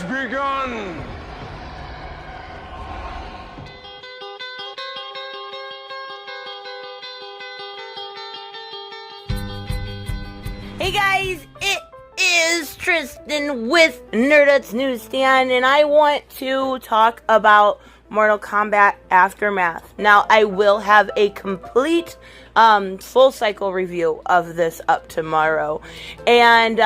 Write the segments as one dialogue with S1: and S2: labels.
S1: begun!
S2: Hey guys, it is Tristan with Nerdette's NewsStand, and I want to talk about Mortal Kombat Aftermath. Now, I will have a complete full cycle review of this up tomorrow. And,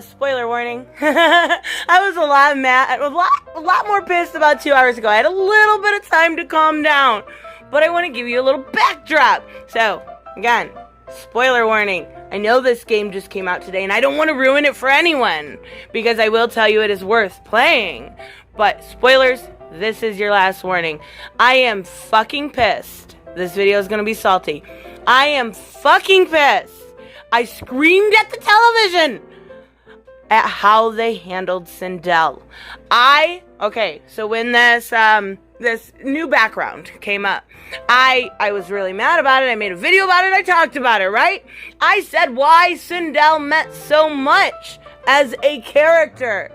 S2: spoiler warning. I was a lot mad, a lot more pissed about 2 hours ago. I had a little bit of time to calm down, but I want to give you a little backdrop. So, again, spoiler warning. I know this game just came out today, and I don't want to ruin it for anyone, because I will tell you it is worth playing. But, spoilers, this is your last warning. I am fucking pissed. This video is going to be salty. I am fucking pissed. I screamed at the television at how they handled Sindel. Okay, so when this new background came up, I was really mad about it. I made a video about it. I talked about it, right? I said why Sindel meant so much as a character.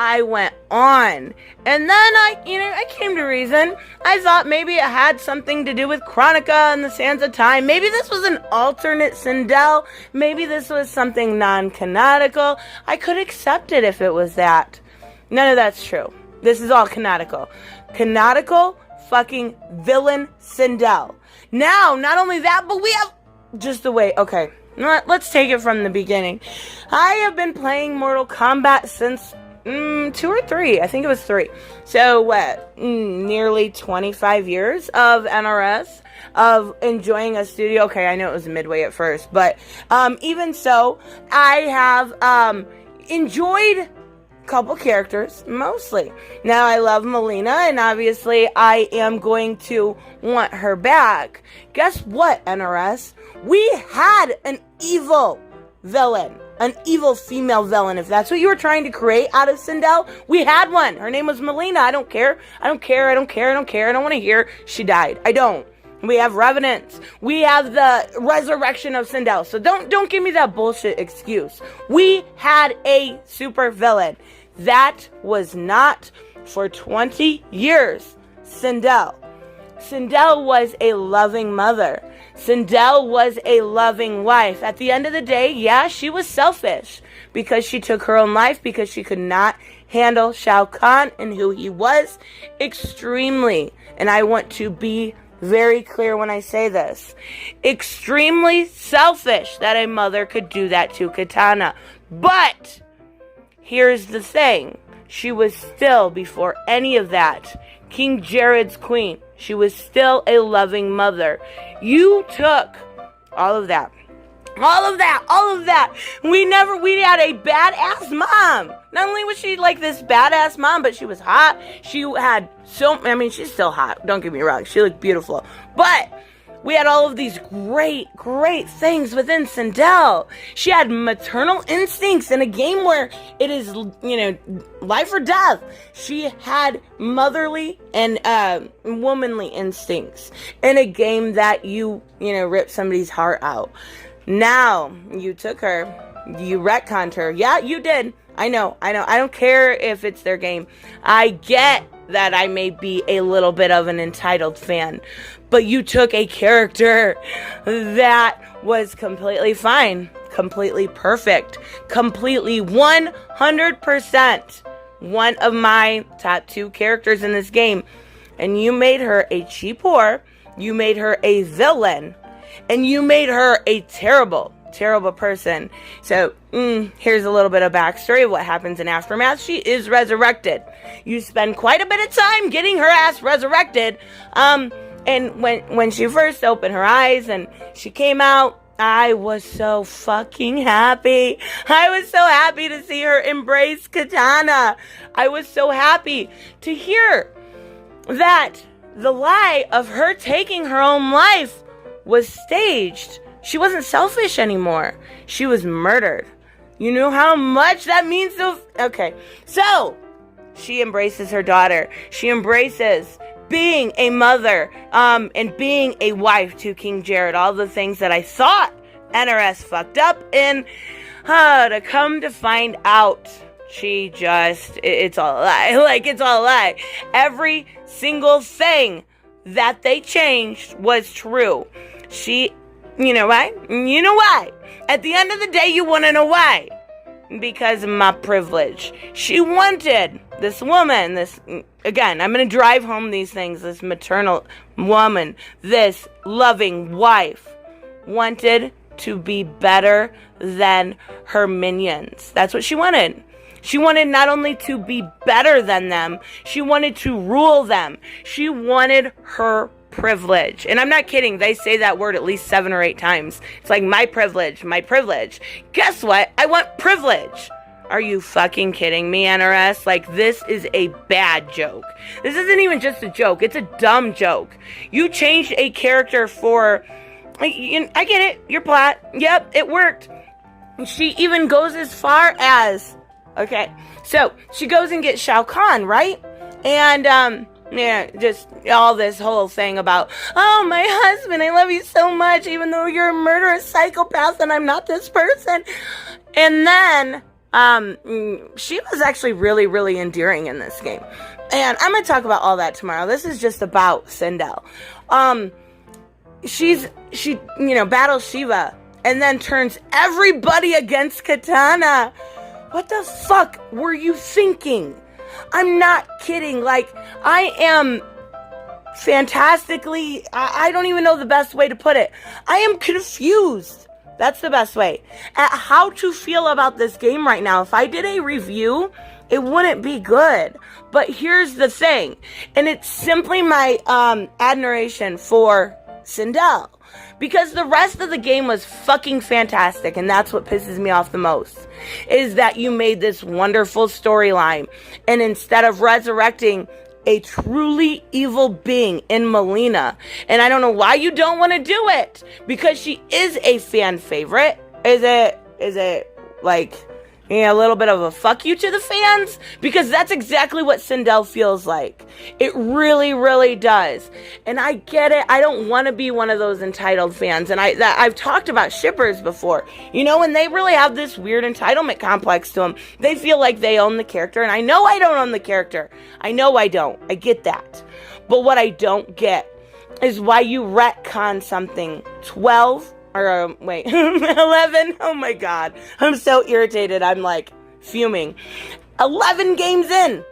S2: I went on. And then I came to reason. I thought maybe it had something to do with Chronica and the Sands of Time. Maybe this was an alternate Sindel. Maybe this was something non-canonical. I could accept it if it was that. None of that's true. This is all canonical. Canonical fucking villain Sindel. Now, not only that, but we have just the way. Okay, let's take it from the beginning. I have been playing Mortal Kombat since 2 or 3. I think it was 3. So what? Nearly 25 years of NRS, of enjoying a studio. Okay, I know it was midway at first, but even so, I have enjoyed couple characters, mostly. Now, I love Mileena, and obviously, I am going to want her back. Guess what, NRS? We had an evil villain. An evil female villain, if that's what you were trying to create out of Sindel. We had one. Her name was Mileena. I don't care. I don't want to hear she died. I don't. We have Revenants. We have the resurrection of Sindel. So don't give me that bullshit excuse. We had a super villain. That was not, for 20 years, Sindel. Sindel was a loving mother. Sindel was a loving wife. At the end of the day, yeah, she was selfish because she took her own life because she could not handle Shao Kahn and who he was extremely. And I want to be very clear when I say this. Extremely selfish that a mother could do that to Kitana. But here's the thing. She was still, before any of that, King Jared's queen. She was still a loving mother. You took all of that. We had a badass mom. Not only was she like this badass mom, but she was hot. She had she's still hot. Don't get me wrong. She looked beautiful. But we had all of these great things within Sindel. She had maternal instincts in a game where it is, life or death. She had motherly and womanly instincts in a game that rip somebody's heart out. Now, you took her, you retconned her. Yeah, you did. I know. I don't care if it's their game. I get that I may be a little bit of an entitled fan, but you took a character that was completely fine, completely perfect, completely 100% one of my top 2 characters in this game, and you made her a cheap whore, you made her a villain, and you made her a terrible person. So, here's a little bit of backstory of what happens in Aftermath. She is resurrected. You spend quite a bit of time getting her ass resurrected. And when she first opened her eyes and she came out, I was so fucking happy. I was so happy to see her embrace Kitana. I was so happy to hear that the lie of her taking her own life was staged. She wasn't selfish anymore. She was murdered. You know how much that means to... Okay, so she embraces her daughter. She embraces being a mother, and being a wife to King Jared. All the things that I thought NRS fucked up in. To come to find out, it's all a lie. Like, it's all a lie. Every single thing that they changed was true. You know why? You know why? At the end of the day, you want to know why. Because of my privilege. She wanted this woman, again, I'm going to drive home these things, this maternal woman, this loving wife, wanted to be better than her minions. That's what she wanted. She wanted not only to be better than them, she wanted to rule them. She wanted her privilege. And I'm not kidding. They say that word at least 7 or 8 times. It's like, my privilege, my privilege. Guess what? I want privilege. Are you fucking kidding me, NRS? Like, this is a bad joke. This isn't even just a joke. It's a dumb joke. You changed a character for... I get it. Your plot. Yep, it worked. She even goes as far as... Okay, so she goes and gets Shao Kahn, right? And, yeah, just all this whole thing about, oh, my husband, I love you so much, even though you're a murderous psychopath and I'm not this person. And then, she was actually really, really endearing in this game. And I'm going to talk about all that tomorrow. This is just about Sindel. She, battles Shiva and then turns everybody against Katana. What the fuck were you thinking? I'm not kidding. Like, I am fantastically, I don't even know the best way to put it. I am confused. That's the best way. At how to feel about this game right now. If I did a review, it wouldn't be good. But here's the thing. And it's simply my admiration for Sindel. Because the rest of the game was fucking fantastic, and that's what pisses me off the most, is that you made this wonderful storyline, and instead of resurrecting a truly evil being in Mileena, and I don't know why you don't want to do it, because she is a fan favorite. Is it like, a little bit of a fuck you to the fans? Because that's exactly what Sindel feels like. It really, really does. And I get it. I don't want to be one of those entitled fans. And I've talked about shippers before. And they really have this weird entitlement complex to them. They feel like they own the character. And I know I don't own the character. I know I don't. I get that. But what I don't get is why you retcon something 12 or 11. Oh my god, I'm so irritated. I'm like fuming. 11 games in,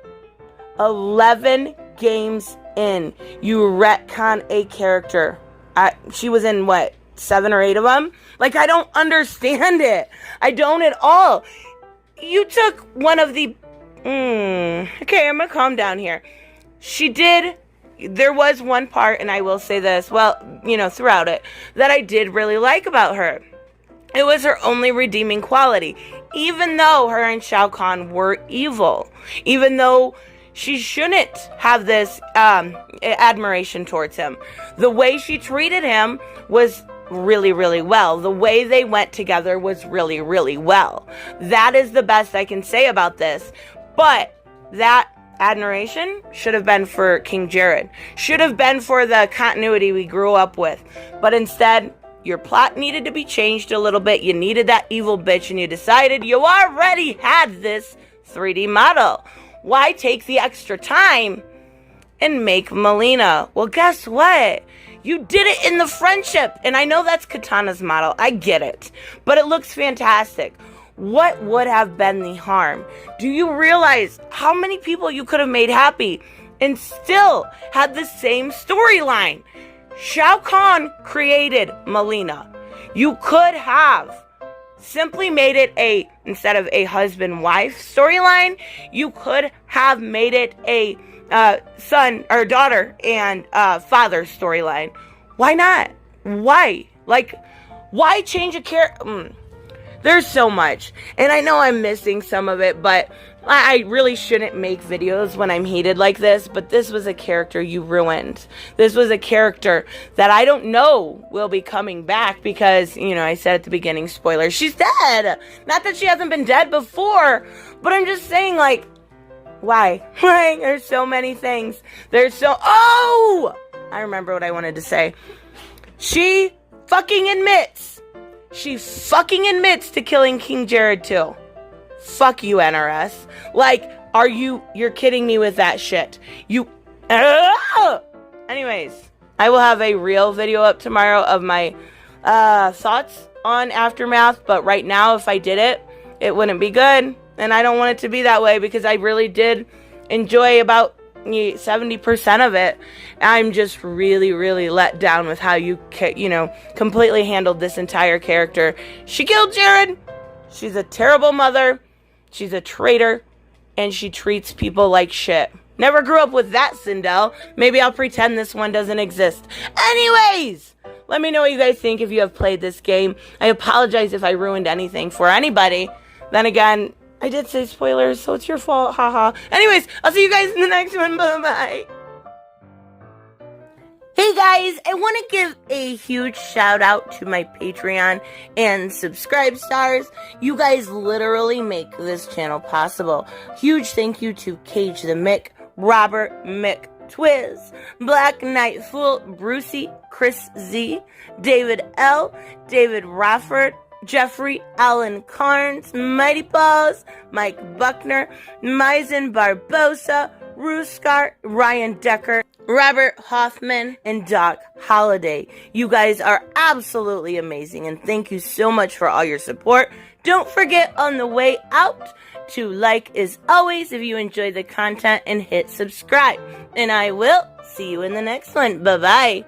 S2: you retcon a character. She was in 7 or 8 of them. Like, I don't understand it. I don't at all. You took one of the okay, I'm gonna calm down here. There was one part, and I will say this, throughout it, that I did really like about her. It was her only redeeming quality. Even though her and Shao Kahn were evil. Even though she shouldn't have this admiration towards him. The way she treated him was really, really well. The way they went together was really, really well. That is the best I can say about this. But that admiration should have been for King Jared. Should have been for the continuity we grew up with. But instead, your plot needed to be changed a little bit. You needed that evil bitch, and you decided you already had this 3D model. Why take the extra time and make Mileena? Well, guess what? You did it in the friendship. And I know that's Katana's model. I get it. But it looks fantastic. What would have been the harm? Do you realize how many people you could have made happy and still had the same storyline? Shao Kahn created Mileena. You could have simply made it instead of a husband-wife storyline, you could have made it a son or daughter and father storyline. Why not? Why? Why change a character? There's so much, and I know I'm missing some of it, but I really shouldn't make videos when I'm heated like this, but this was a character you ruined. This was a character that I don't know will be coming back because, I said at the beginning, spoiler, she's dead. Not that she hasn't been dead before, but I'm just saying, why? There's so many things. I remember what I wanted to say. She fucking admits to killing King Jared too. Fuck you, NRS. Like, you're kidding me with that shit. Anyways, I will have a real video up tomorrow of my thoughts on Aftermath, but right now, if I did it, it wouldn't be good, and I don't want it to be that way because I really did enjoy about 70% of it. I'm just really, really let down with how you completely handled this entire character. She killed Jared. She's a terrible mother. She's a traitor, and she treats people like shit. Never grew up with that, Sindel. Maybe I'll pretend this one doesn't exist. Anyways, let me know what you guys think if you have played this game. I apologize if I ruined anything for anybody. Then again, I did say spoilers, so it's your fault. Haha. Anyways, I'll see you guys in the next one. Bye-bye. Hey guys, I want to give a huge shout out to my Patreon and subscribe stars. You guys literally make this channel possible. Huge thank you to Cage the Mick, Robert Mick Twiz, Black Knight Fool, Brucey, Chris Z, David L, David Rafford, Jeffrey Allen Carnes, Mighty Balls, Mike Buckner, Maizen Barbosa, Ruskar, Ryan Decker, Robert Hoffman, and Doc Holliday. You guys are absolutely amazing, and thank you so much for all your support. Don't forget on the way out to like as always if you enjoy the content and hit subscribe. And I will see you in the next one. Bye-bye.